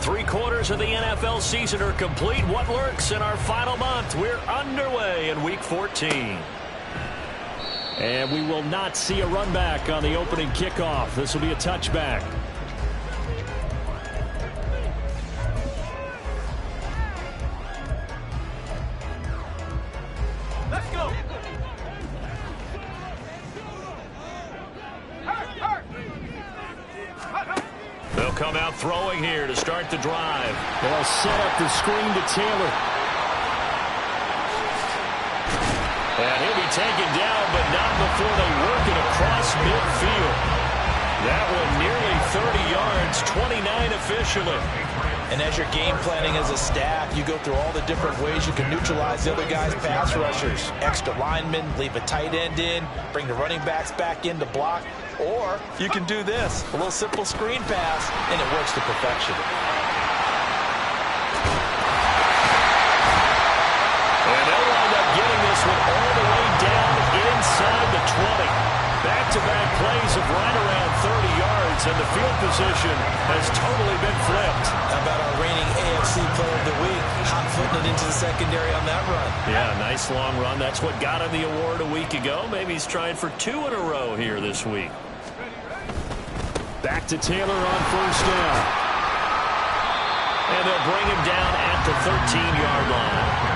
3/4 of the NFL season are complete. What lurks in our final month? We're underway in Week 14. And we will not see a run back on the opening kickoff. This will be a touchback. Let's go. They'll come out throwing here to start the drive. They'll set up the screen to Taylor. And he'll be taken down, but not before they work it across midfield. That one nearly 30 yards, 29 officially. And as you're game planning as a staff, you go through all the different ways you can neutralize the other guy's pass rushers. Extra linemen, leave a tight end in, bring the running backs back in to block. Or you can do this, a little simple screen pass, and it works to perfection. And they'll wind up getting this one all the way down inside the 20. Back-to-back plays of right around 30 yards, and the field position has totally been flipped. How about our reigning AFC Player of the Week, hot-footing it into the secondary on that run? Yeah, nice long run. That's what got him the award a week ago. Maybe he's trying for 2 in a row here this week. Back to Taylor on first down. And they'll bring him down at the 13-yard line.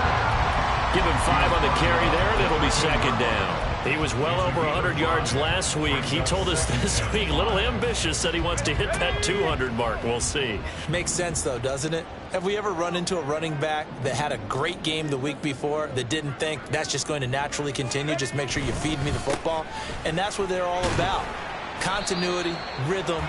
Give him 5 on the carry there, and it'll be second down. He was well over 100 yards last week. He told us this week, a little ambitious, said he wants to hit that 200 mark. We'll see. Makes sense, though, doesn't it? Have we ever run into a running back that had a great game the week before that didn't think that's just going to naturally continue? Just make sure you feed me the football. And that's what they're all about. Continuity, rhythm,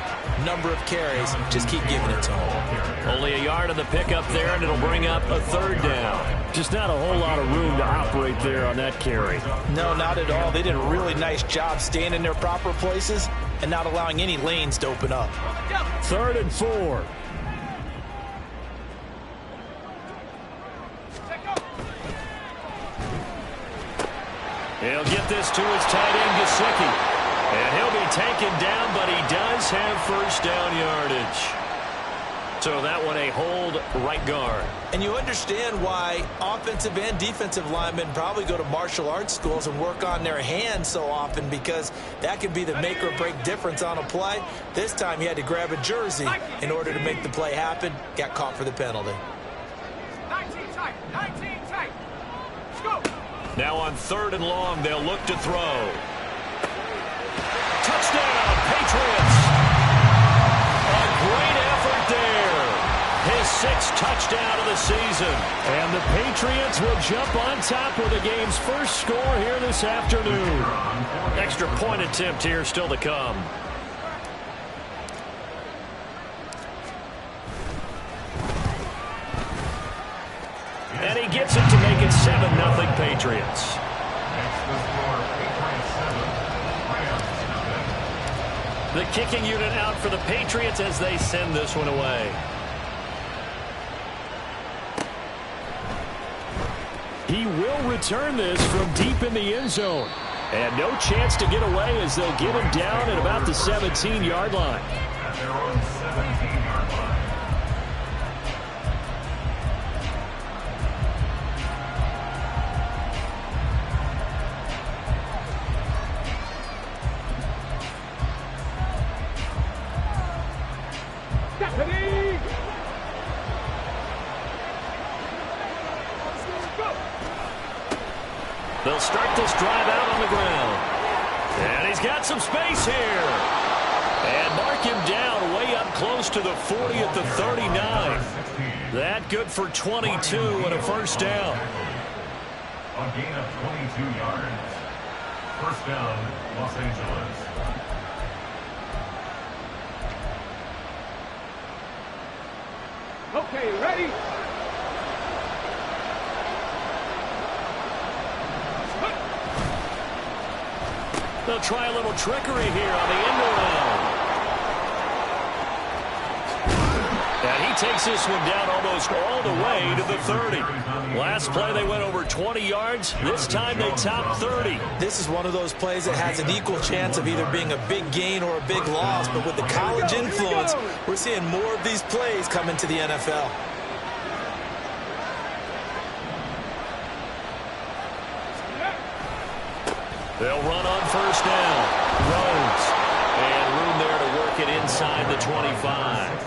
number of carries. Just keep giving it to him. Only a yard on the pickup there, and it'll bring up a third down. Just not a whole lot of room to operate there on that carry. No, not at all. They did a really nice job staying in their proper places and not allowing any lanes to open up. 3rd and 4. He'll get this to his tight end, Gesicki. And he'll be taken down, but he does have first down yardage. So that one a hold right guard. And you understand why offensive and defensive linemen probably go to martial arts schools and work on their hands so often, because that could be the make or break difference on a play. This time he had to grab a jersey in order to make the play happen. Got caught for the penalty. 19 tight, 19 tight. Let's go. Now on 3rd and long, they'll look to throw. Touchdown, Patriots. A great effort there. His 6th touchdown of the season. And the Patriots will jump on top with the game's first score here this afternoon. Extra point attempt here still to come. And he gets it to make it 7-0 Patriots. The kicking unit out for the Patriots as they send this one away. He will return this from deep in the end zone. And no chance to get away as they'll get him down at about the 17-yard line. They'll start this drive out on the ground. And he's got some space here. And mark him down way up close to the 40 at the 39. That good for 22 and a first down. A gain of 22 yards. First down, Los Angeles. Okay, ready? They'll try a little trickery here on the end around. And he takes this one down almost all the way to the 30. Last play, they went over 20 yards. This time, they topped 30. This is one of those plays that has an equal chance of either being a big gain or a big loss. But with the college influence, we're seeing more of these plays come into the NFL. They'll run on first down. Rhodes. And room there to work it inside the 25.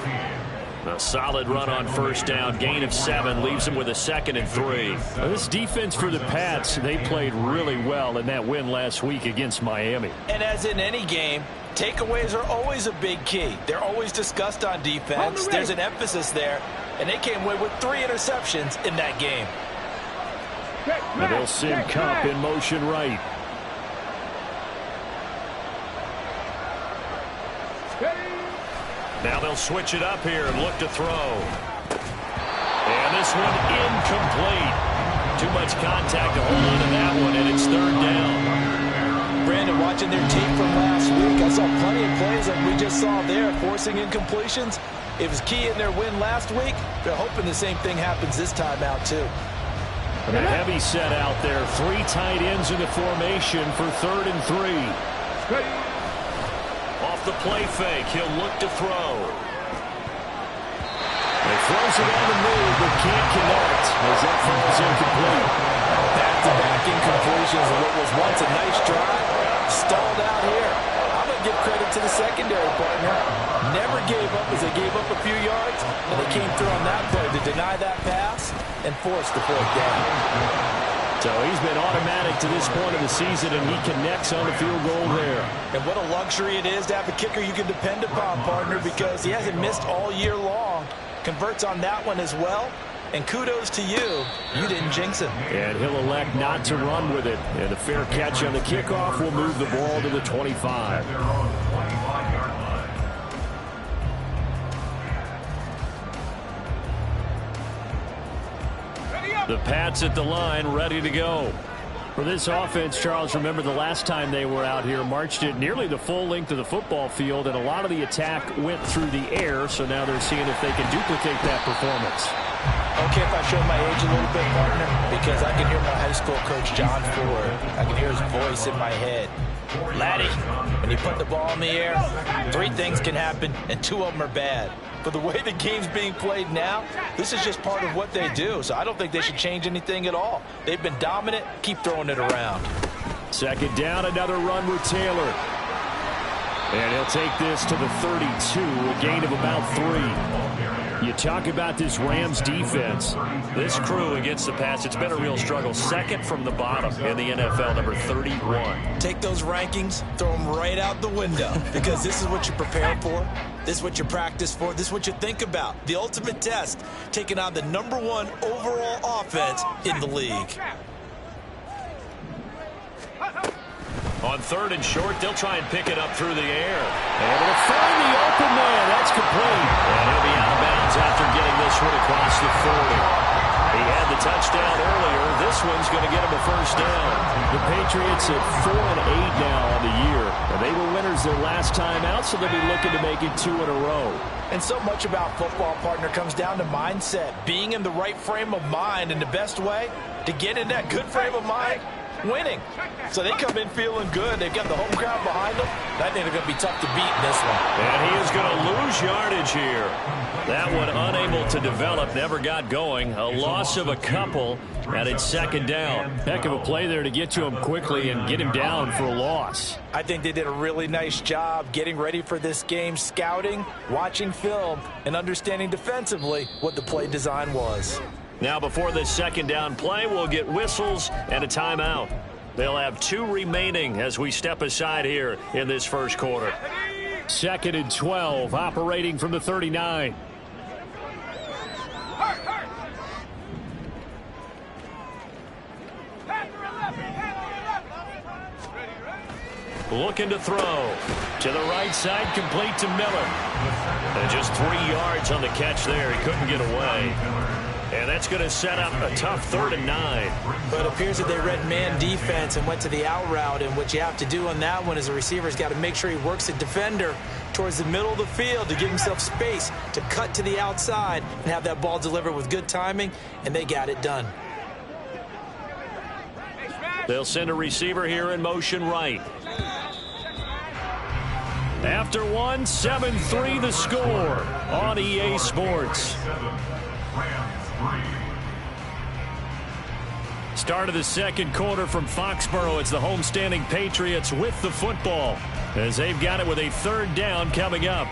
A solid run on first down. Gain of 7 leaves them with a 2nd and 3. Well, this defense for the Pats, they played really well in that win last week against Miami. And as in any game, takeaways are always a big key. They're always discussed on defense. There's an emphasis there. And they came away with 3 interceptions in that game. And they'll send Cup in motion right. Now they'll switch it up here and look to throw. And this one incomplete. Too much contact to hold on to that one, and it's 3rd down. Brandon, watching their tape from last week, I saw plenty of plays like we just saw there, forcing incompletions. It was key in their win last week. They're hoping the same thing happens this time out, too. And a heavy set out there. 3 tight ends in the formation for 3rd and 3. Off the play fake, he'll look to throw. He throws it on the move, but can't connect as that falls incomplete. Back-to-back incompletions of what was once a nice drive. Stalled out here. I'm going to give credit to the secondary partner. Never gave up as they gave up a few yards, and they came through on that play to deny that pass and force the 4th down. So he's been automatic to this point of the season, and he connects on the field goal there. And what a luxury it is to have a kicker you can depend upon, partner, because he hasn't missed all year long. Converts on that one as well. And kudos to you. You didn't jinx him. And he'll elect not to run with it. And a fair catch on the kickoff will move the ball to the 25. The Pats at the line, ready to go. For this offense, Charles, remember the last time they were out here, marched it nearly the full length of the football field, and a lot of the attack went through the air, so now they're seeing if they can duplicate that performance. Okay, if I show my age a little bit, partner, because I can hear my high school coach, John Ford. I can hear his voice in my head. Laddie, when you put the ball in the air, 3 things can happen, and 2 of them are bad. But the way the game's being played now, this is just part of what they do. So I don't think they should change anything at all. They've been dominant. Keep throwing it around. 2nd down, another run with Taylor. And he'll take this to the 32, a gain of about 3. You talk about this Rams defense. This crew against the pass, it's been a real struggle. 2nd from the bottom in the NFL, number 31. Take those rankings, throw them right out the window, because this is what you prepare for. This is what you practice for. This is what you think about. The ultimate test, taking on the #1 overall offense in the league. On 3rd and short, they'll try and pick it up through the air. Able to find the open man. That's complete. And he'll be out of bounds after getting this one across the 40. He had the touchdown earlier. This one's going to get him a 1st down. The Patriots at 4-8 now on the year. And they were winners their last time out, so they'll be looking to make it 2 in a row. And so much about football, partner, comes down to mindset. Being in the right frame of mind, and the best way to get in that good frame of mind, winning. So they come in feeling good. They've got the home crowd behind them. I think they're going to be tough to beat in this one. And he is going to lose yardage here. That one unable to develop, never got going. A loss of a couple, and it's 2nd down. Heck of a play there to get to him quickly and get him down for a loss. I think they did a really nice job getting ready for this game, scouting, watching film, and understanding defensively what the play design was. Now before this 2nd down play, we'll get whistles and a timeout. They'll have 2 remaining as we step aside here in this 1st quarter. 2nd and 12, operating from the 39. Looking to throw. To the right side, complete to Miller. And just 3 yards on the catch there. He couldn't get away. And that's going to set up a tough 3rd and 9. But it appears that they read man defense and went to the out route. And what you have to do on that one is the receiver's got to make sure he works a defender towards the middle of the field to give himself space to cut to the outside and have that ball delivered with good timing, and they got it done. They'll send a receiver here in motion right. After one, 7-3 the score on EA Sports. Start of the second quarter from Foxborough. It's the homestanding Patriots with the football as they've got it with a third down coming up.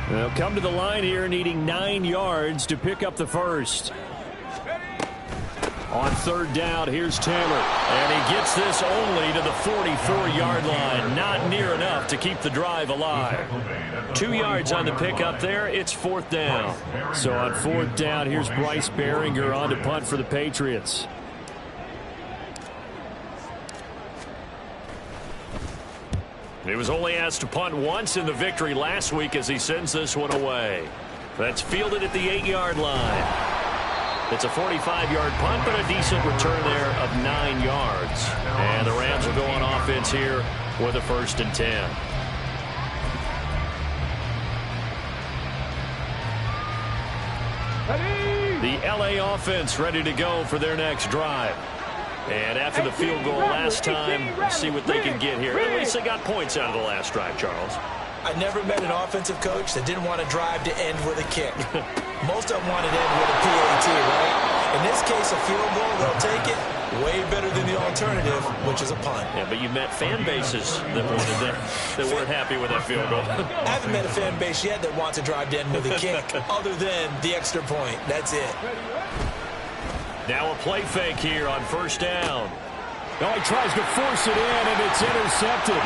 They'll come to the line here needing 9 yards to pick up the first. On third down, here's Taylor. And he gets this only to the 44-yard line. Not near enough to keep the drive alive. 2 yards on the pickup there. It's fourth down. So on fourth down, here's Bryce Behringer on to punt for the Patriots. He was only asked to punt once in the victory last week as he sends this one away. That's fielded at the 8-yard line. It's a 45-yard punt, but a decent return there of 9 yards. And the Rams will go on offense here with a 1st and 10. The LA offense ready to go for their next drive. And after the field goal last time, we'll see what they can get here. At least they got points out of the last drive, Charles. I never met an offensive coach that didn't want to drive to end with a kick. Most of them wanted to end with a PAT, right? In this case, a field goal, they'll take it. Way better than the alternative, which is a punt. Yeah, but you've met fan bases that wanted that weren't happy with that field goal. I haven't met a fan base yet that wants to drive to end with a kick, other than the extra point. That's it. Now a play fake here on first down. Oh, he tries to force it in, and it's intercepted.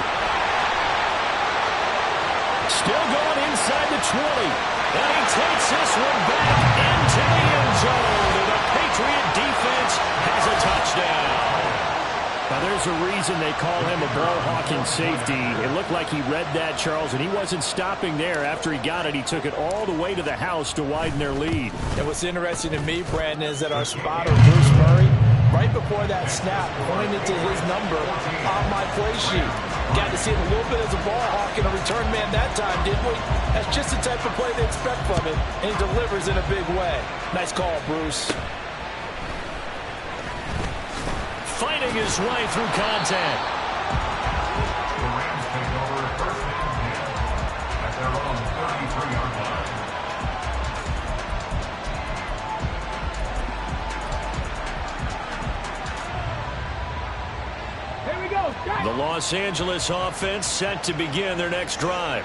Still going inside the 20. And he takes this one back into the end zone. And the Patriot defense has a touchdown. Now, there's a reason they call him a ball-hawking safety. It looked like he read that, Charles, and he wasn't stopping there. After he got it, he took it all the way to the house to widen their lead. And what's interesting to me, Brandon, is that our spotter, Bruce Murray, right before that snap, pointed to his number on my play sheet. Got to see it a little bit as a ball hawk and a return man that time, didn't we? That's just the type of play they expect from him, and he delivers in a big way. Nice call, Bruce. Fighting his way through contact. The Rams take over 1st and 10 at their own 33-yard line. The Los Angeles offense set to begin their next drive.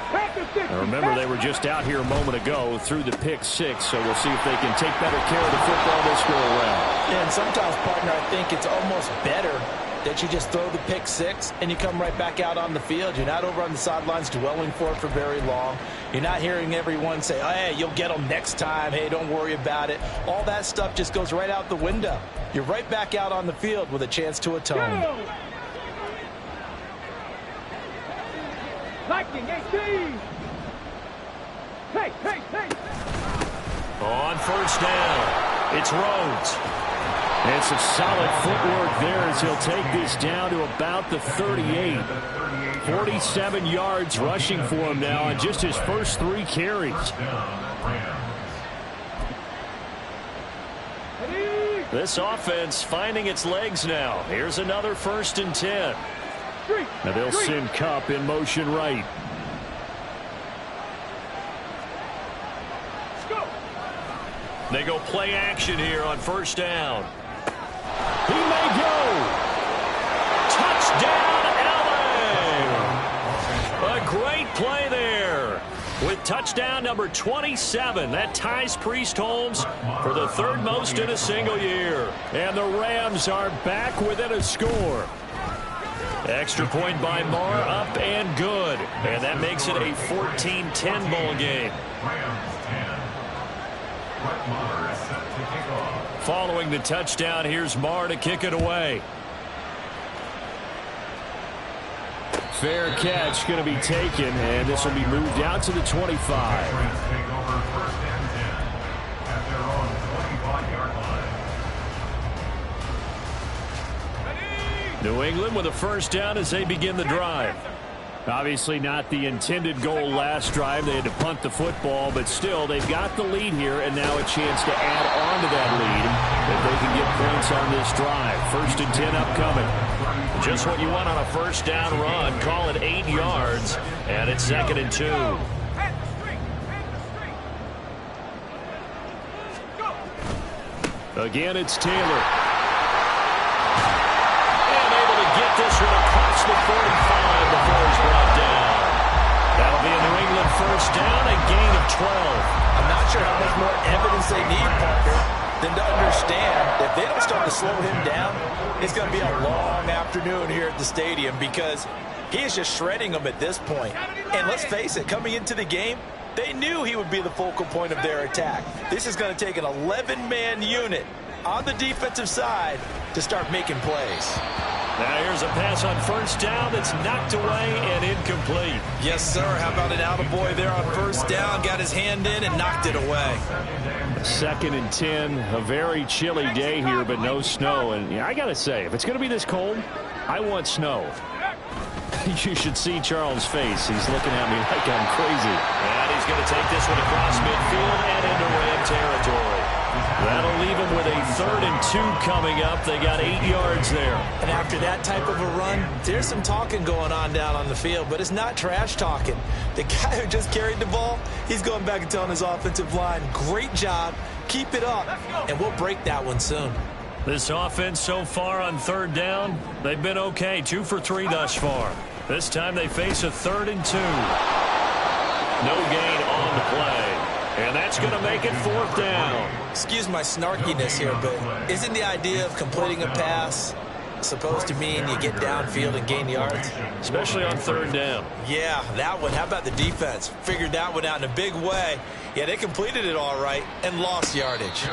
Now remember, they were just out here a moment ago through the pick six, so we'll see if they can take better care of the football this go around. Yeah, and sometimes, partner, I think it's almost better that you just throw the pick six and you come right back out on the field. You're not over on the sidelines dwelling for it for very long. You're not hearing everyone say, oh, hey, you'll get them next time. Hey, don't worry about it. All that stuff just goes right out the window. You're right back out on the field with a chance to atone. Lightning 18. Hey, hey, hey. On first down, it's Rhodes. And some solid footwork there as he'll take this down to about the 38. 47 yards rushing for him now on just his first 3 carries. This offense finding its legs now. Here's another 1st and 10. Now they'll send Kupp in motion right. They go play action here on first down. He may go. Touchdown, LA! A great play there. With touchdown number 27, that ties Priest Holmes for the 3rd most in a single year. And the Rams are back within a score. Extra point by Marr, up and good. And that makes it a 14-10 ball game. Following the touchdown, here's Marr to kick it away. Fair catch going to be taken, and this will be moved out to the 25. New England with a first down as they begin the drive. Obviously not the intended goal last drive. They had to punt the football, but still they've got the lead here, and now a chance to add on to that lead if they can get points on this drive. 1st and 10 upcoming. Just what you want on a first down run. Call it 8 yards, and it's 2nd and 2. Again, it's Taylor. And able to get this one across the 45 before he's brought down. That'll be a New England first down, a gain of 12. I'm not sure how much more evidence they need, Parker, than to understand that if they don't start to slow him down, it's going to be a long afternoon here at the stadium because he is just shredding them at this point. And let's face it, coming into the game, they knew he would be the focal point of their attack. This is going to take an 11-man unit on the defensive side to start making plays. Now here's a pass on first down that's knocked away and incomplete. Yes, sir. How about an attaboy there on first down? Got his hand in and knocked it away. 2nd and 10. A very chilly day here, but no snow. And yeah, I got to say, if it's going to be this cold, I want snow. You should see Charles' face. He's looking at me like I'm crazy. And he's going to take this one across midfield and into Ram territory. That'll leave him with a 3rd and 2 coming up. They got 8 yards there. And after that type of a run, there's some talking going on down on the field, but it's not trash talking. The guy who just carried the ball, he's going back and telling his offensive line, great job, keep it up, and we'll break that one soon. This offense so far on 3rd down, they've been okay. 2 for 3 thus far. This time they face a 3rd and 2. No gain on the play. And that's going to make it 4th down. Excuse my snarkiness here, but isn't the idea of completing a pass supposed to mean you get downfield and gain yards? Especially on 3rd down. Yeah, that one. How about the defense? Figured that one out in a big way. Yeah, they completed it all right and lost yardage.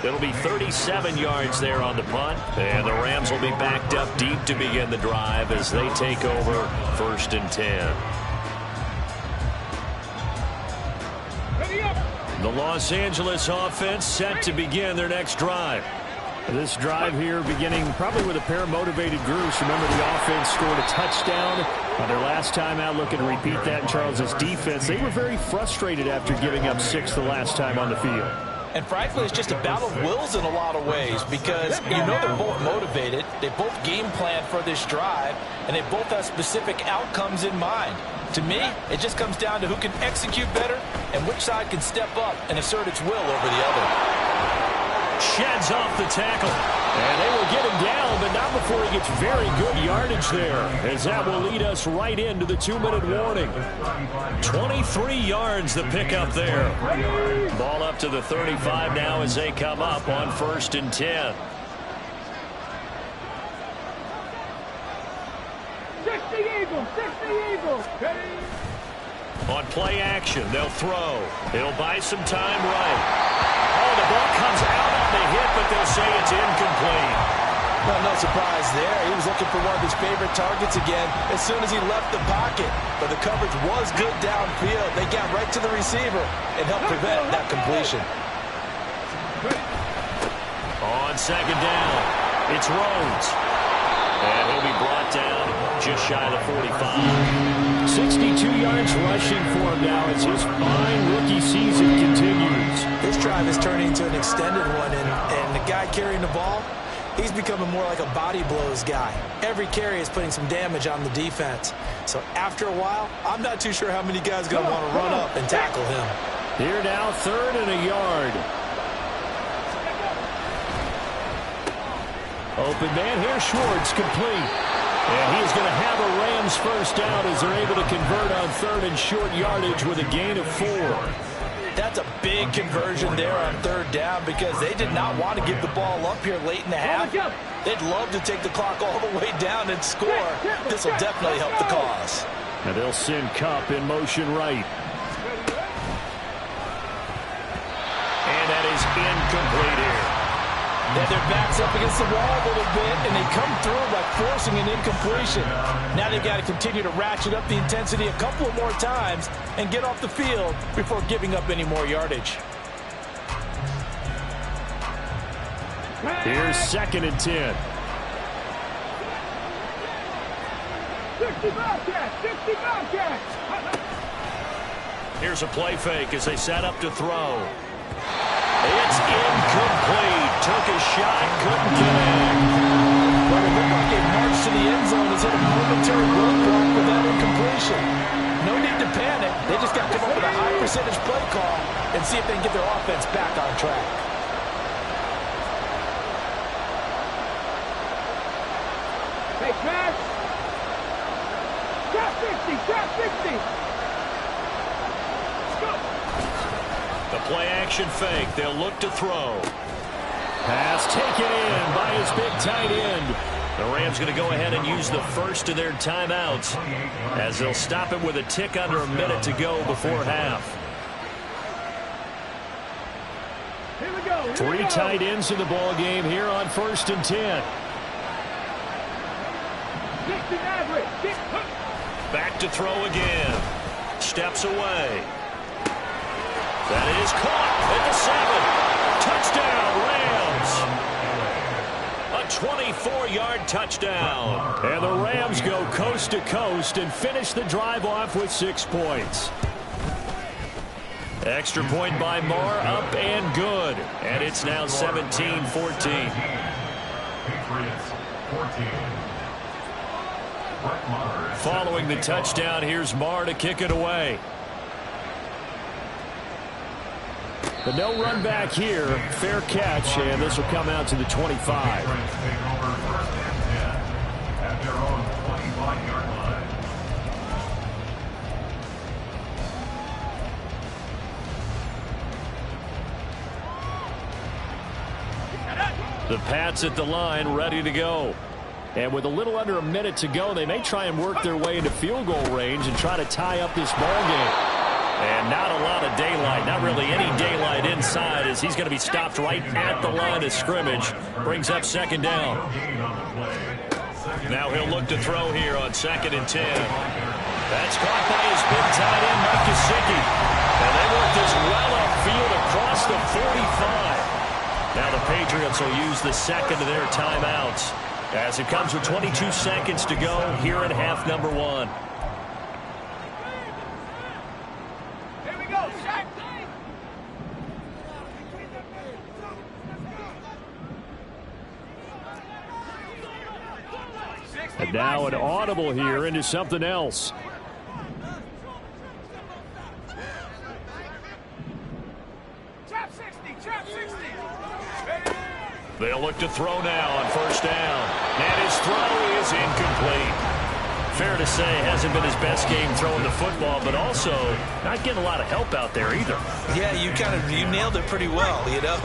It'll be 37 yards there on the punt. And the Rams will be backed up deep to begin the drive as they take over 1st and 10. The Los Angeles offense set to begin their next drive. This drive here beginning probably with a pair of motivated groups. Remember, the offense scored a touchdown on their last time out. Looking to repeat that in Charles's defense. They were very frustrated after giving up 6 the last time on the field. And frankly, it's just a battle of wills in a lot of ways because you know they're both motivated. They both game plan for this drive, and they both have specific outcomes in mind. To me, it just comes down to who can execute better and which side can step up and assert its will over the other. Sheds off the tackle. And they will get him down, but not before he gets very good yardage there, as that will lead us right into the 2-minute warning. 23 yards the pickup there. Ball up to the 35 now as they come up on 1st and 10. 60 Eagles, 60 Eagles. On play action, they'll throw. It'll buy some time right. Oh, the ball comes out on the hit, but they'll say it's incomplete. Well, no surprise there. He was looking for one of his favorite targets again as soon as he left the pocket. But the coverage was good downfield. They got right to the receiver and helped prevent that completion. On 2nd down, it's Rhodes. And he'll be brought down just shy of the 45. 62 yards rushing for him now as his fine rookie season continues. This drive is turning into an extended one, and the guy carrying the ball, he's becoming more like a body blows guy. Every carry is putting some damage on the defense. So after a while, I'm not too sure how many guys are going to want to run up and tackle him. Here now, 3rd and a yard. Open man here, Schwartz, complete. And he's going to have a Rams first down as they're able to convert on 3rd and short yardage with a gain of 4. That's a big conversion there on 3rd down because they did not want to give the ball up here late in the half. They'd love to take the clock all the way down and score. This will definitely help the cause. And they'll send Kupp in motion right. And that is incomplete here. Then their backs up against the wall a little bit, and they come through by forcing an incompletion. Now they've got to continue to ratchet up the intensity a couple of more times and get off the field before giving up any more yardage. Here's 2nd and 10. Here's a play fake as they set up to throw. It's incomplete. Took a shot, couldn't connect. Well, it looked like it marched to the end zone. Has hit a momentary roadblock with that incompletion. No need to panic. They just got to come up with a high percentage play call and see if they can get their offense back on track. Hey, Max. Trap 60, trap 60. Let's go. The play action fake. They'll look to throw. Pass taken in by his big tight end. The Rams going to go ahead and use the first of their timeouts as they'll stop it with a tick under a minute to go before half. Here we go. Three tight ends in the ball game here on 1st and 10. Back to throw again. Steps away. That is caught at the 7. Touchdown, Rams. A 24-yard touchdown. And the Rams go coast to coast and finish the drive off with 6 points. Extra point by Marr, up and good. And it's now 17-14. Patriots 14. Following the touchdown, here's Marr to kick it away. But no run back here. Fair catch, and this will come out to the 25. Take over 1st and 10 at their own 25-yard line. The Pats at the line, ready to go. And with a little under a minute to go, they may try and work their way into field goal range and try to tie up this ball game. And not a lot of daylight, not really any daylight inside as he's going to be stopped right at the line of scrimmage. Brings up 2nd down. Now he'll look to throw here on 2nd and 10. That's caught by his big tight end, Mike Gesicki. And they work this well upfield across the 45. Now the Patriots will use the second of their timeouts as it comes with 22 seconds to go here in half number 1. Here we go. Shaq. And now an audible here into something else. Trap 60, trap 60. They'll look to throw now on 1st down. And his throw is incomplete. Fair to say, hasn't been his best game throwing the football, but also not getting a lot of help out there either. Yeah, you nailed it pretty well, you know.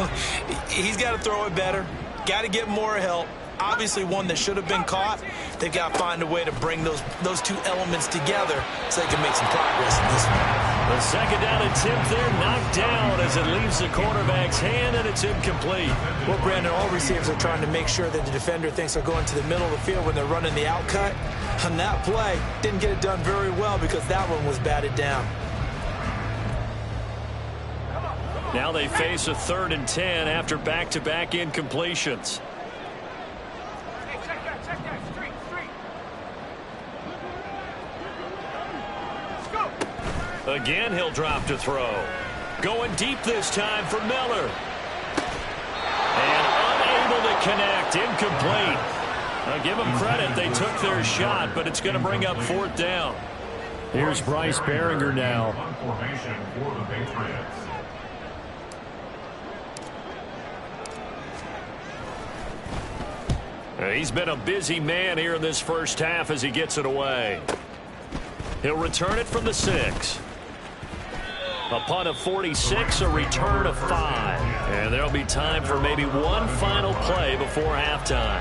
He's got to throw it better. Got to get more help. Obviously one that should have been caught. They've got to find a way to bring those two elements together so they can make some progress in this one. The 2nd down attempt there knocked down as it leaves the quarterback's hand, and it's incomplete. Well, Brandon, all receivers are trying to make sure that the defender thinks they're going to the middle of the field when they're running the out cut. On that play, didn't get it done very well because that one was batted down. Now they face a 3rd and 10 after back-to-back incompletions. Hey, check that, street. Let's go. Again, he'll drop to throw. Going deep this time for Miller. And unable to connect, incomplete. I'll give them credit, they took their shot, but it's going to bring up 4th down. Here's Bryce Behringer now. Formation for the Patriots. He's been a busy man here in this first half as he gets it away. He'll return it from the 6. A punt of 46, a return of 5. And there'll be time for maybe one final play before halftime.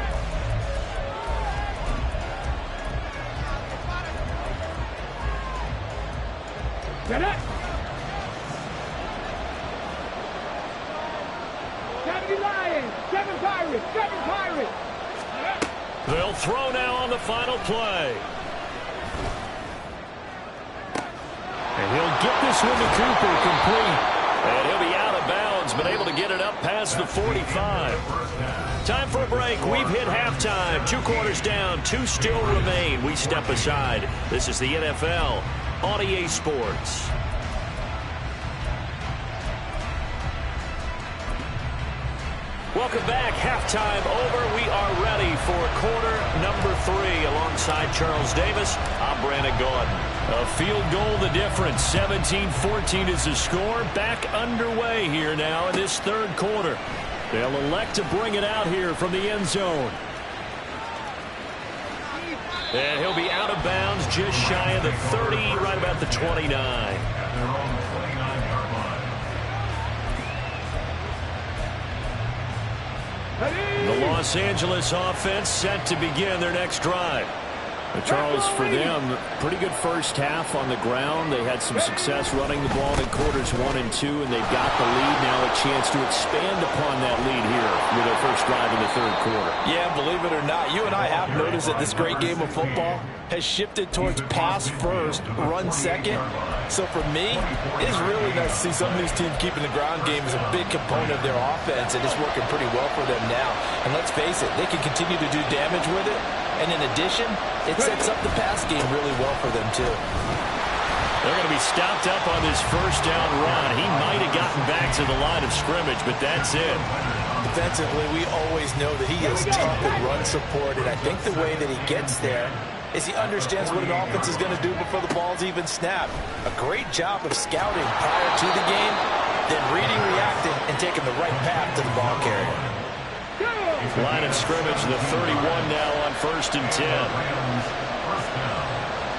Get it. 70 Lions, 7 Pirates, 7 Pirates. They'll throw now on the final play. And he'll get this one to Cooper complete. And he'll be out of bounds bounds, but able to get it up past the 45. Time for a break. We've hit halftime. 2 quarters down, 2 still remain. We step aside. This is the NFL on EA Sports. Welcome back. Halftime over. We are ready for quarter number 3. Alongside Charles Davis, I'm Brandon Gordon. A field goal the difference. 17-14 is the score. Back underway here now in this third quarter. They'll elect to bring it out here from the end zone. And he'll be out of bounds just shy of the 30, right about the 29. The Los Angeles offense set to begin their next drive. Charles, for them, pretty good first half on the ground. They had some success running the ball in quarters 1 and 2, and they've got the lead now, a chance to expand upon that lead here with their first drive in the third quarter. Yeah, believe it or not, you and I have noticed that this great game of football has shifted towards pass first, run second. So for me, it's really nice to see some of these teams keeping the ground game as a big component of their offense, and it's working pretty well for them now. And let's face it, they can continue to do damage with it. And in addition, it sets up the pass game really well for them, too. They're going to be stopped up on this first down run. He might have gotten back to the line of scrimmage, but that's it. Defensively, we always know that he is tough at run support, and I think the way that he gets there is he understands what an offense is going to do before the ball's even snapped. A great job of scouting prior to the game, then reading, reacting, and taking the right path to the ball carrier. Line of scrimmage, the 31 now on 1st and 10.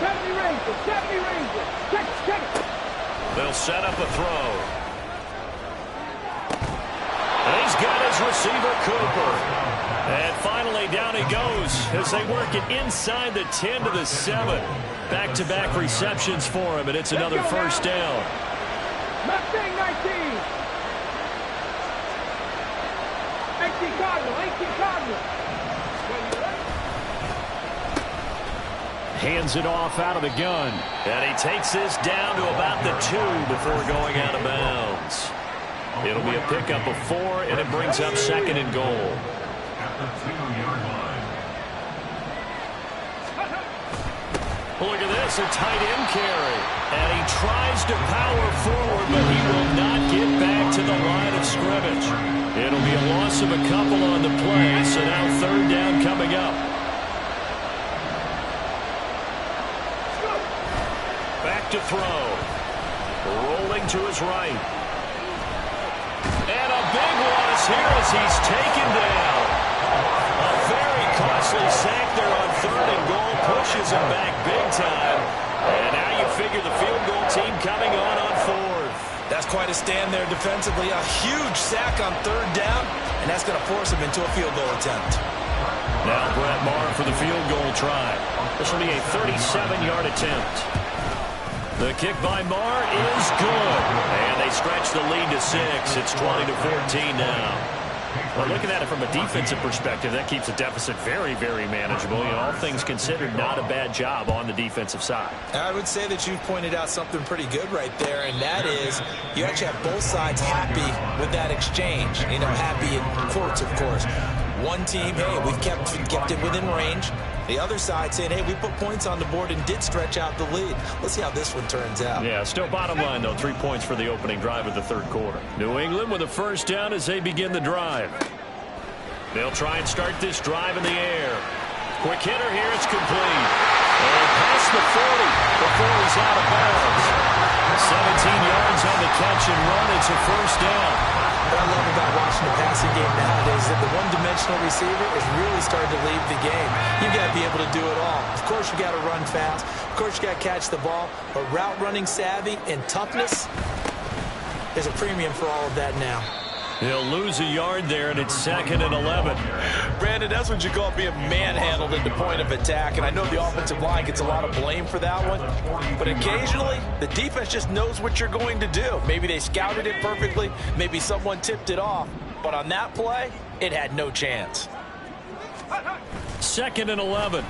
70 Rangers, 70 Rangers. Check it. They'll set up a throw. And he's got his receiver, Cooper. And finally, down he goes as they work it inside the 10 to the 7. Back-to-back receptions for him, and it's another first down. Mustang 19. 18 Cardinal. Hands it off out of the gun. And he takes this down to about the 2 before going out of bounds. It'll be a pickup of 4, and it brings up 2nd and goal. Look at this, a tight end carry. And he tries to power forward, but he will not get back to the line of scrimmage. It'll be a loss of a couple on the play, so now 3rd down coming up. Back to throw. Rolling to his right. And a big loss here as he's taken down. A very costly sack there on 3rd and goal. Pushes him back big time. And now you figure the field goal team coming on 4th. That's quite a stand there defensively. A huge sack on 3rd down, and that's going to force him into a field goal attempt. Now Brett Maher for the field goal try. This will be a 37-yard attempt. The kick by Maher is good. And they stretch the lead to 6. It's 20-14 now. Well, looking at it from a defensive perspective, that keeps the deficit very, very manageable. You know, all things considered, not a bad job on the defensive side. I would say that you've pointed out something pretty good right there, and that is you actually have both sides happy with that exchange. You know, happy in quotes, of course. One team, hey, we've kept it within range. The other side saying, hey, we put points on the board and did stretch out the lead. Let's see how this one turns out. Yeah, still bottom line, though, 3 points for the opening drive of the third quarter. New England with a first down as they begin the drive. They'll try and start this drive in the air. Quick hitter here, it's complete. And past the 40 before he's out of bounds. 17 yards on the catch and run. It's a first down. What I love about watching the passing game nowadays is that the one-dimensional receiver is really starting to leave the game. You've got to be able to do it all. Of course, you got to run fast. Of course, you got to catch the ball. But route running savvy and toughness, there's a premium for all of that now. He'll lose a yard there, and it's 2nd and 11. Brandon, that's what you call being manhandled at the point of attack. And I know the offensive line gets a lot of blame for that one. But occasionally, the defense just knows what you're going to do. Maybe they scouted it perfectly. Maybe someone tipped it off. But on that play, it had no chance. 2nd and 11.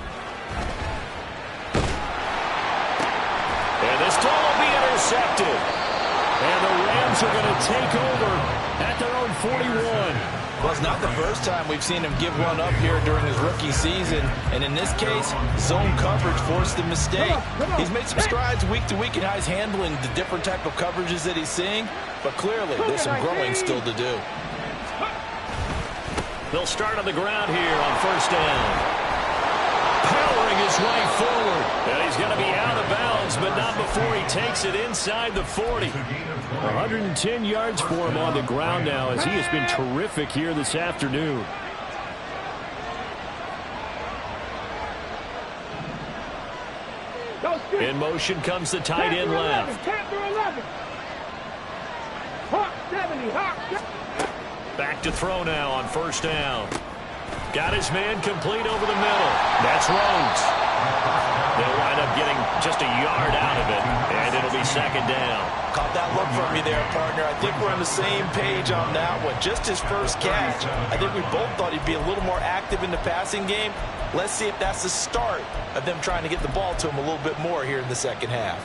And this ball will be intercepted. And the Rams are going to take over at their own 41. Well, it's not the first time we've seen him give one up here during his rookie season. And in this case, zone coverage forced the mistake. He's made some strides week to week in how he's handling the different type of coverages that he's seeing. But clearly, there's some growing still to do. They'll start on the ground here on first down. Powering his way forward. And he's going to be out of bounds, but not before he takes it inside the 40. 110 yards for him on the ground now as he has been terrific here this afternoon. In motion comes the tight end left. Back to throw now on first down. Got his man complete over the middle. That's Rhodes. They'll wind up getting just a yard out of it, and it'll be second down. Caught that look from you there, partner. I think we're on the same page on that one. Just his first catch. I think we both thought he'd be a little more active in the passing game. Let's see if that's the start of them trying to get the ball to him a little bit more here in the second half.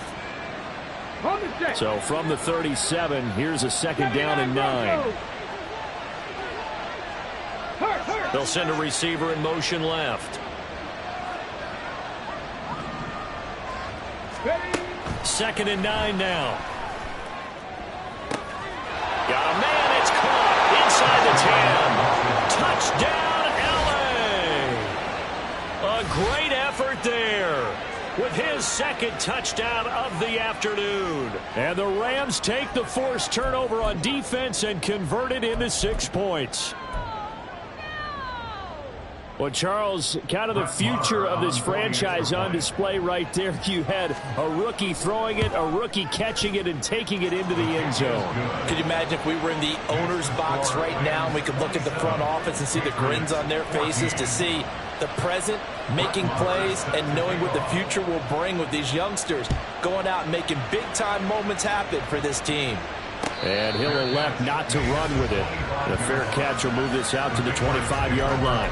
So from the 37, here's a second down and 9. They'll send a receiver in motion left. Second and 9 now. Got a man. It's caught inside the 10. Touchdown, L.A. A great effort there with his second touchdown of the afternoon. And the Rams take the forced turnover on defense and convert it into 6 points. Well, Charles, kind of the future of this franchise on display right there. You had a rookie throwing it, a rookie catching it, and taking it into the end zone. Could you imagine if we were in the owner's box right now and we could look at the front office and see the grins on their faces to see the present making plays and knowing what the future will bring with these youngsters going out and making big-time moments happen for this team. And he'll elect not to run with it. The fair catch will move this out to the 25-yard line.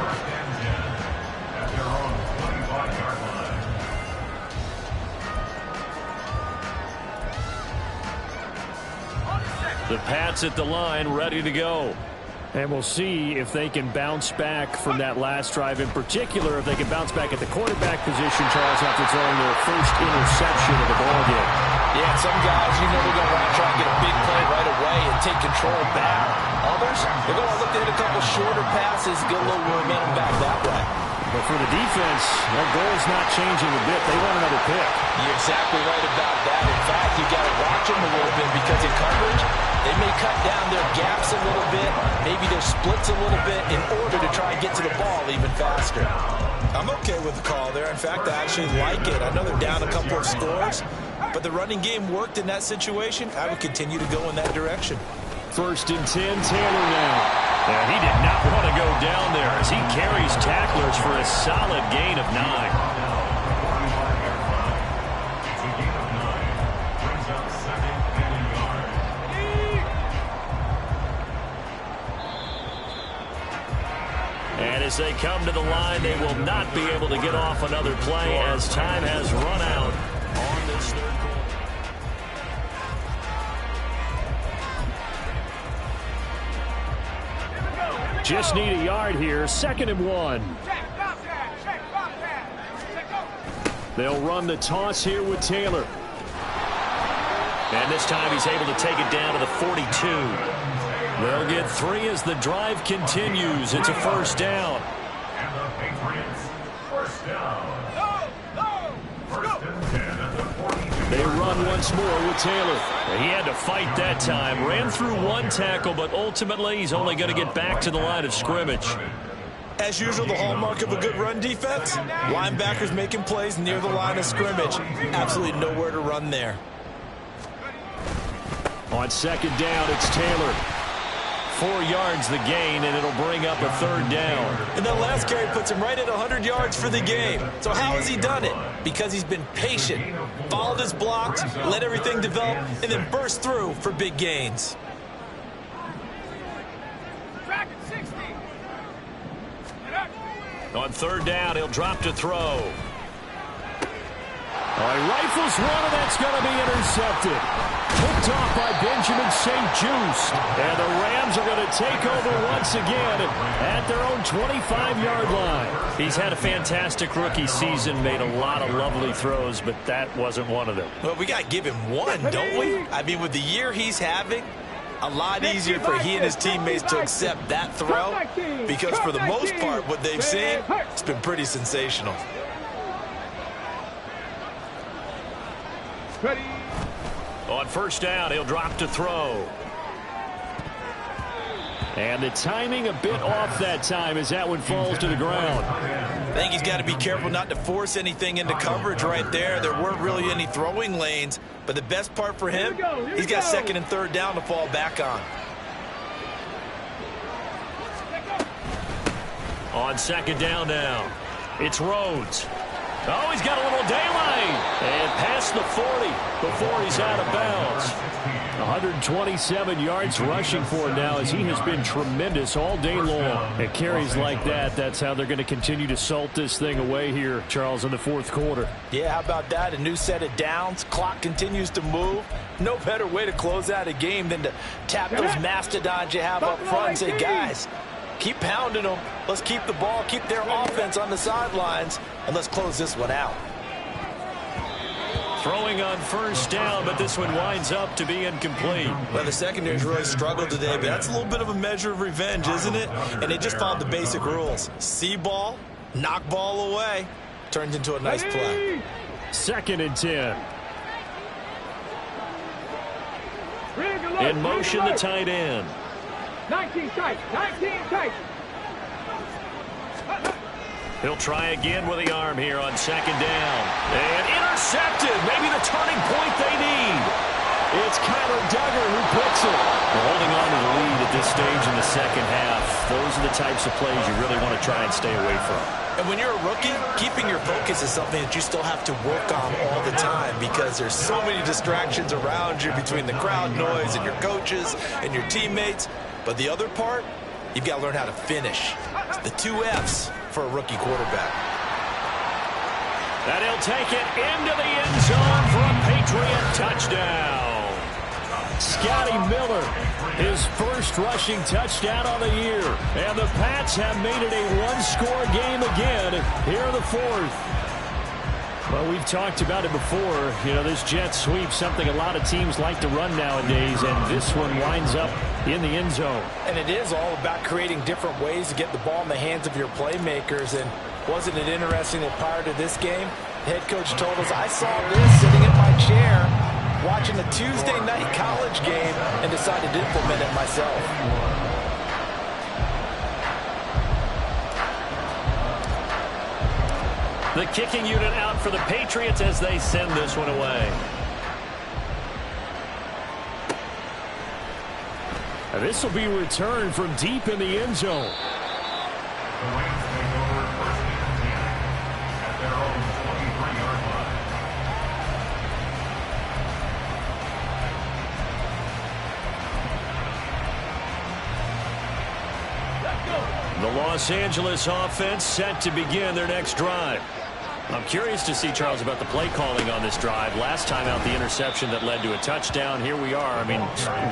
The Pats at the line, ready to go. And we'll see if they can bounce back from that last drive. In particular, if they can bounce back at the quarterback position, Charles, after throwing their first interception of the ball game. Yeah, some guys, you know, they're going to want to try and get a big play right away and take control back. Others, they're going to look to hit a couple shorter passes, get a little momentum back that way. But for the defense, their goal's not changing a bit. They want another pick. You're exactly right about that. In fact, you got to watch them a little bit because in coverage, they may cut down their gaps a little bit, maybe their splits a little bit in order to try and get to the ball even faster. I'm okay with the call there. In fact, I actually like it. I know they're down a couple of scores, but the running game worked in that situation. I would continue to go in that direction. First and 10, Taylor now. And he did not want to go down there as he carries tacklers for a solid gain of 9. And as they come to the line, they will not be able to get off another play as time has run out on this third quarter. Just need a yard here. Second and 1. They'll run the toss here with Taylor. And this time he's able to take it down to the 42. They'll get 3 as the drive continues. It's a first down. And the Patriots, first down. First and 10 at the 42. They run once more with Taylor. He had to fight that time. Ran through one tackle, but ultimately he's only going to get back to the line of scrimmage. As usual, the hallmark of a good run defense, linebackers making plays near the line of scrimmage. Absolutely nowhere to run there. On second down, it's Taylor. 4 yards the gain, and it'll bring up a third down. And that last carry puts him right at 100 yards for the game. So how has he done it? Because he's been patient, followed his blocks, let everything develop, and then burst through for big gains. On third down, he'll drop to throw. He rifles one, and that's going to be intercepted. Picked off by Benjamin St. Just. And the Rams are going to take over once again at their own 25-yard line. He's had a fantastic rookie season, made a lot of lovely throws, but that wasn't one of them. Well, we got to give him one, don't we? I mean, with the year he's having, a lot easier for he and his teammates to accept that throw, because for the most part, what they've seen, it's been pretty sensational. Ready. On first down, he'll drop to throw. And the timing a bit off that time as that one falls to the ground. I think he's got to be careful not to force anything into coverage right there. There weren't really any throwing lanes, but the best part for him, he's got second and third down to fall back on. On second down now, it's Rhodes. Oh, he's got a little daylight. And past the 40 before he's out of bounds. 127 yards rushing for him now as he has been tremendous all day long. At carries like that, that's how they're going to continue to salt this thing away here, Charles, in the fourth quarter. Yeah, how about that? A new set of downs. Clock continues to move. No better way to close out a game than to tap those mastodons you have up front and say, guys, keep pounding them. Let's keep the ball, keep their offense on the sidelines, and let's close this one out. Throwing on first down, but this one winds up to be incomplete. Well, the secondary's really struggled today, but that's a little bit of a measure of revenge, isn't it? And they just followed the basic rules. See ball, knock ball away. Turns into a nice play. Second and 10. In motion, the tight end. 19 tight. 19 tight. He'll try again with the arm here on second down. And intercepted. Maybe the turning point they need. It's Kyler Duggar who puts it. We're holding on to the lead at this stage in the second half. Those are the types of plays you really want to try and stay away from. And when you're a rookie, keeping your focus is something that you still have to work on all the time because there's so many distractions around you between the crowd noise and your coaches and your teammates. But the other part, you've got to learn how to finish. It's the 2 F's for a rookie quarterback. And he'll take it into the end zone for a Patriot touchdown. Scotty Miller, his first rushing touchdown on the year. And the Pats have made it a one-score game again here in the fourth. Well, we've talked about it before. You know, this jet sweep, something a lot of teams like to run nowadays, and this one winds up in the end zone. And it is all about creating different ways to get the ball in the hands of your playmakers. And wasn't it interesting that prior to this game, the head coach told us, I saw this sitting in my chair watching a Tuesday night college game and decided to implement it myself. The kicking unit out for the Patriots as they send this one away. And this will be returned from deep in the end zone. The Rams take over first and 10 at their own 23-yard line. The Los Angeles offense set to begin their next drive. I'm curious to see, Charles, about the play calling on this drive. Last time out, the interception that led to a touchdown. Here we are. I mean,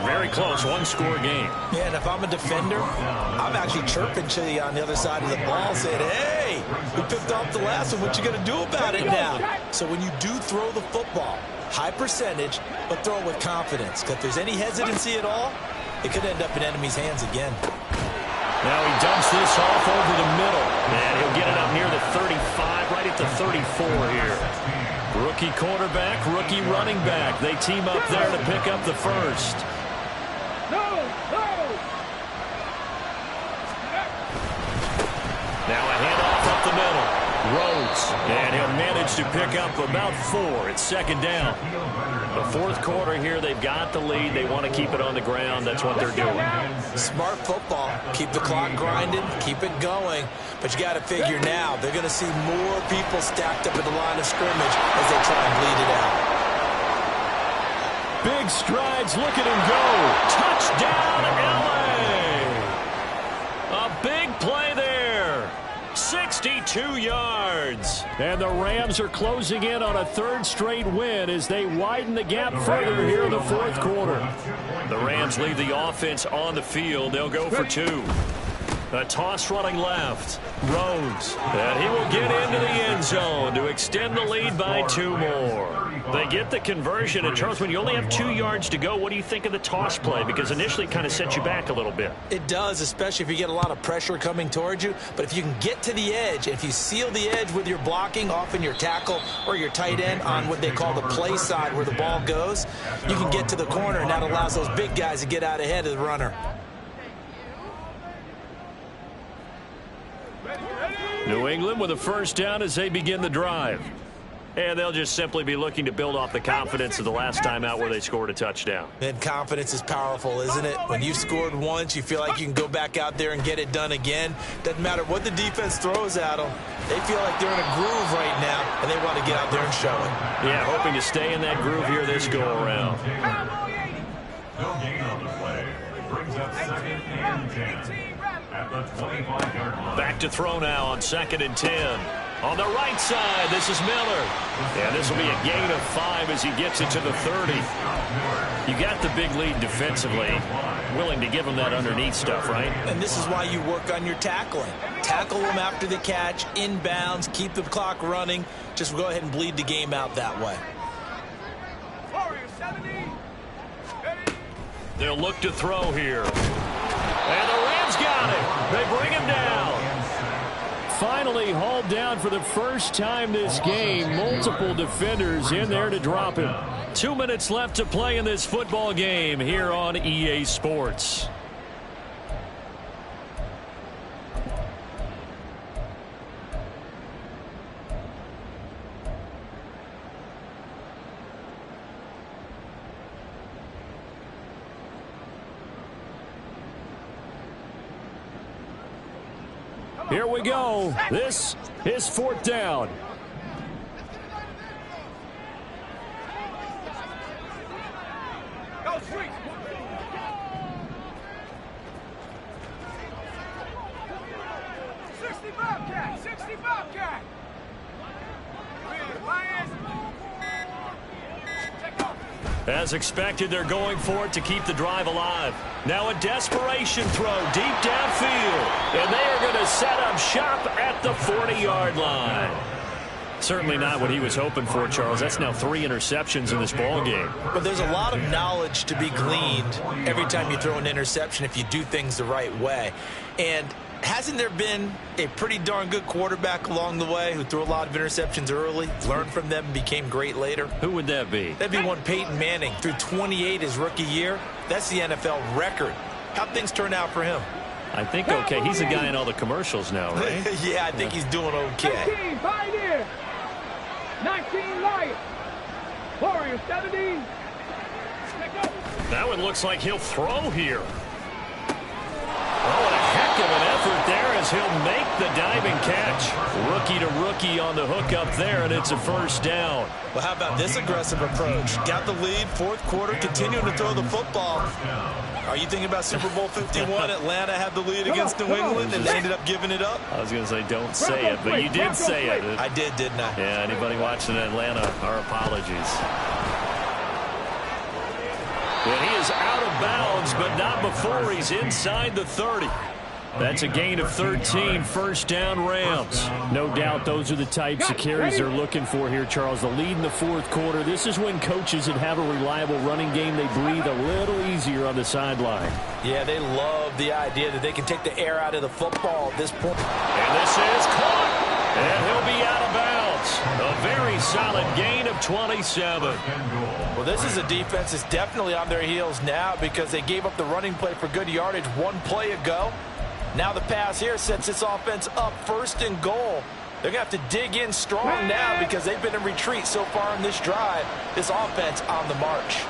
very close, one-score game. Yeah, and if I'm a defender, I'm actually chirping to you on the other side of the ball saying, hey, we picked off the last one. What you going to do about it now? So when you do throw the football, high percentage, but throw it with confidence. Because if there's any hesitancy at all, it could end up in enemy's hands again. Now he dumps this off over the middle. And he'll get it up near the 35, right at the 34 here. Rookie quarterback, rookie running back. They team up there to pick up the first. Now a handoff up the middle. Rhodes. And he'll manage to pick up about 4. It's second down. The fourth quarter here, they've got the lead. They want to keep it on the ground. That's what they're doing. Smart football. Keep the clock grinding. Keep it going. But you got to figure now, they're going to see more people stacked up at the line of scrimmage as they try and bleed it out. Big strides. Look at him go. Touchdown, L.A. A big play there. 6 62 yards. And the Rams are closing in on a third straight win as they widen the gap further here in the fourth quarter. The Rams leave the offense on the field. They'll go for two. A toss running left. Rhodes. And he will get into the end zone to extend the lead by 2 more. They get the conversion. And, Charles, when you only have 2 yards to go, what do you think of the toss play? Because initially it kind of sets you back a little bit. It does, especially if you get a lot of pressure coming towards you. But if you can get to the edge, if you seal the edge with your blocking, often your tackle or your tight end on what they call the play side where the ball goes, you can get to the corner, and that allows those big guys to get out ahead of the runner. New England with a first down as they begin the drive. And they'll just simply be looking to build off the confidence of the last time out where they scored a touchdown. And confidence is powerful, isn't it? When you've scored once, you feel like you can go back out there and get it done again. Doesn't matter what the defense throws at them. They feel like they're in a groove right now, and they want to get out there and show it. Yeah, hoping to stay in that groove here this go-around. No gain on the play. Brings up 2nd and 10. At the 25-yard line. Back to throw now on 2nd and 10. On the right side, this is Miller. And this will be a gain of 5 as he gets it to the 30. You got the big lead defensively. Willing to give him that underneath stuff, right? And this is why you work on your tackling. Tackle them after the catch, inbounds, keep the clock running. Just go ahead and bleed the game out that way. They'll look to throw here. And the Rams got it. They bring him down. Finally hauled down for the first time this game. Multiple defenders in there to drop him. 2 minutes left to play in this football game here on EA Sports. Here we go. This is 4th down. Go street. 60 Bobcat. 60 Bobcat. As expected, they're going for it to keep the drive alive. Now a desperation throw deep downfield. And they are going to set up shop at the 40-yard line. Certainly not what he was hoping for, Charles. That's now 3 interceptions in this ball game. But there's a lot of knowledge to be gleaned every time you throw an interception if you do things the right way. And hasn't there been a pretty darn good quarterback along the way who threw a lot of interceptions early, learned from them, and became great later? Who would that be? That'd be one Peyton Manning. Threw 28 his rookie year. That's the NFL record. How'd things turn out for him? I think okay. He's the guy in all the commercials now, right? Yeah, I think he's doing okay. 15 Pioneer. 19 Lions. Warriors 17. That one looks like he'll throw here. Oh, what a heck of an effort there as he'll make the diving catch. Rookie to rookie on the hook up there, and it's a first down. Well, how about this aggressive approach? Got the lead, 4th quarter, continuing to throw the football. Are you thinking about Super Bowl 51? Atlanta had the lead against New England, and they ended up giving it up? I was going to say don't say it, but you did say it. I did, didn't I? Yeah, anybody watching Atlanta, our apologies. And he is out of bounds, but not before he's inside the 30. That's a gain of 13, first down Rams. No doubt those are the types of carries they're looking for here, Charles. The lead in the 4th quarter. This is when coaches that have a reliable running game, they breathe a little easier on the sideline. Yeah, they love the idea that they can take the air out of the football at this point. And this is caught. And he'll be out of bounds. A very solid gain of 27. Well, this is a defense that's definitely on their heels now because they gave up the running play for good yardage one play ago. Now the pass here sets this offense up 1st and goal. They're going to have to dig in strong now because they've been in retreat so far in this drive. This offense on the march.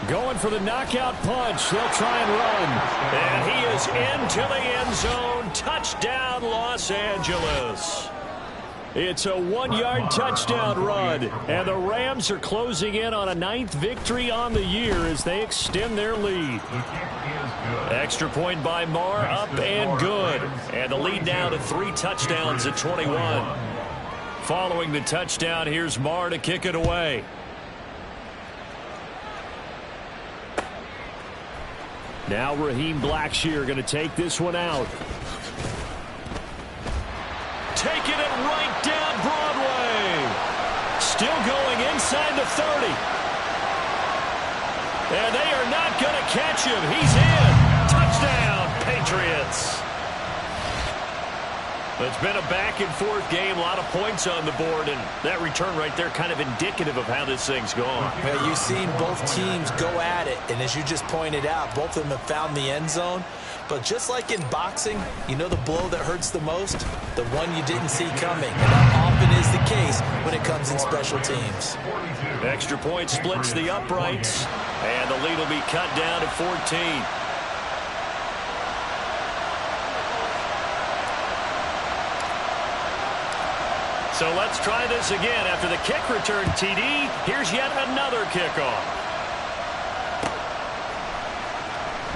Going for the knockout punch. They'll try and run. And he is into the end zone. Touchdown, Los Angeles. It's a 1-yard touchdown run. And the Rams are closing in on a 9th victory on the year as they extend their lead. The kick is Extra point by Marr, up and good. And the lead now to 3 touchdowns at 21. Following the touchdown, here's Marr to kick it away. Now Raheem Blackshear going to take this one out. Taking it right down Broadway. Still going inside the 30. And they are not going to catch him. He's in. Touchdown, Patriots. It's been a back-and-forth game, a lot of points on the board, and that return right there kind of indicative of how this thing's gone. Well, you've seen both teams go at it, and as you just pointed out, both of them have found the end zone. But just like in boxing, you know the blow that hurts the most? The one you didn't see coming. And that often is the case when it comes in special teams. Extra point splits the uprights, and the lead will be cut down to 14. So let's try this again. After the kick return TD, here's yet another kickoff.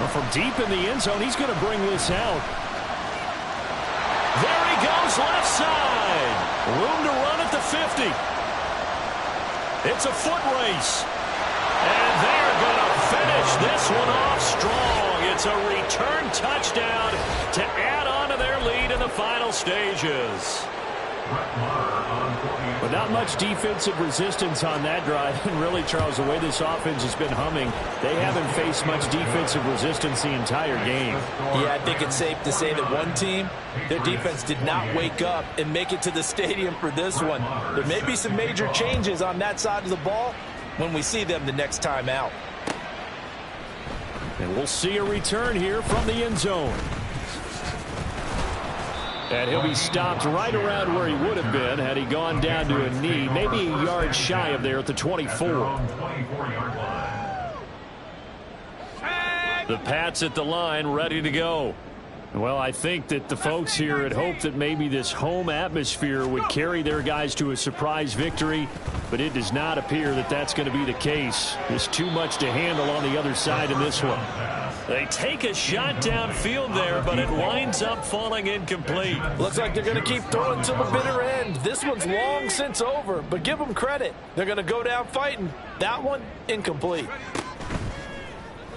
Well, from deep in the end zone, he's going to bring this out. There he goes, left side. Room to run at the 50. It's a foot race. And they're going to finish this one off strong. It's a return touchdown to add on to their lead in the final stages. But not much defensive resistance on that drive. And really, Charles, the way this offense has been humming, they haven't faced much defensive resistance the entire game. Yeah, I think it's safe to say that one team, their defense did not wake up and make it to the stadium for this one. There may be some major changes on that side of the ball when we see them the next time out. And we'll see a return here from the end zone. And he'll be stopped right around where he would have been had he gone down to a knee, maybe a yard shy of there at the 24. The Pats at the line, ready to go. Well, I think that the folks here had hoped that maybe this home atmosphere would carry their guys to a surprise victory, but it does not appear that that's going to be the case. There's too much to handle on the other side in this one. They take a shot downfield there, but it winds up falling incomplete. Looks like they're going to keep throwing to the bitter end. This one's long since over, but give them credit. They're going to go down fighting. That one, incomplete.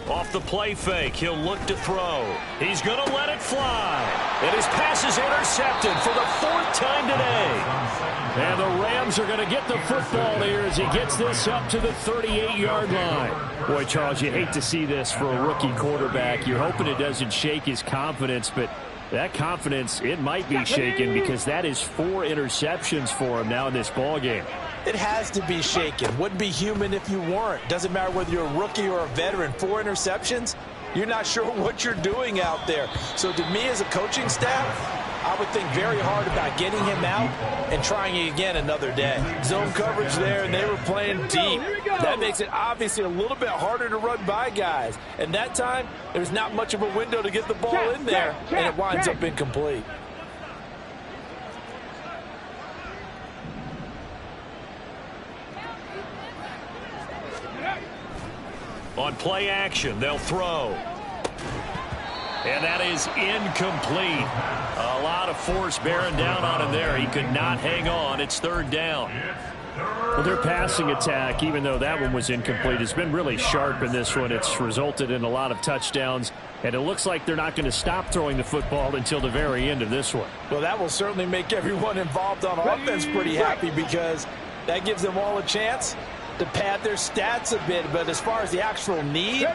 Off the play fake, he'll look to throw. He's going to let it fly. And his pass is intercepted for the 4th time today. And the Rams are going to get the football here as he gets this up to the 38-yard line. Boy, Charles, you hate to see this for a rookie quarterback. You're hoping it doesn't shake his confidence, but that confidence, it might be shaken because that is 4 interceptions for him now in this ballgame. It has to be shaken. Wouldn't be human if you weren't. Doesn't matter whether you're a rookie or a veteran. 4 interceptions, you're not sure what you're doing out there. So to me as a coaching staff, I would think very hard about getting him out and trying it again another day. Zone coverage there, and they were playing deep. That makes it obviously a little bit harder to run by guys. And that time, there's not much of a window to get the ball in there, and it winds up incomplete. On play action, they'll throw. And that is incomplete. A lot of force bearing down on him there. He could not hang on. It's 3rd down. Well, their passing attack, even though that one was incomplete, has been really sharp in this one. It's resulted in a lot of touchdowns, and it looks like they're not going to stop throwing the football until the very end of this one. Well, that will certainly make everyone involved on offense pretty happy because that gives them all a chance to pad their stats a bit. But as far as the actual need,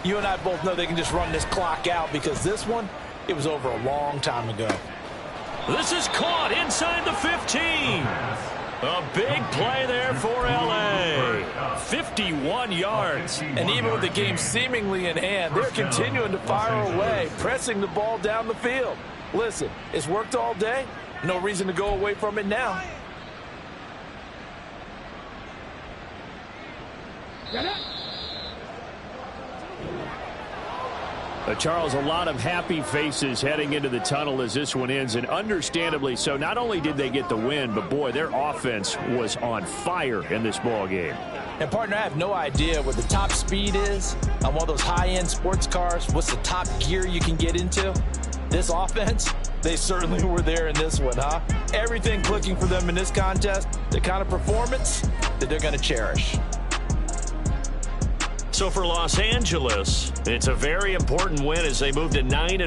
you and I both know they can just run this clock out because this one, it was over a long time ago. This is caught inside the 15. A big play there for L.A. 51 yards. And even with the game seemingly in hand, they're continuing to fire away, pressing the ball down the field. Listen, it's worked all day. No reason to go away from it now. Charles, a lot of happy faces heading into the tunnel as this one ends, and understandably so. Not only did they get the win, but boy, their offense was on fire in this ball game. And, partner, I have no idea what the top speed is on one of those high-end sports cars. What's the top gear you can get into? This offense, they certainly were there in this one, huh? Everything clicking for them in this contest, the kind of performance that they're going to cherish. So for Los Angeles, it's a very important win as they move to 9-1.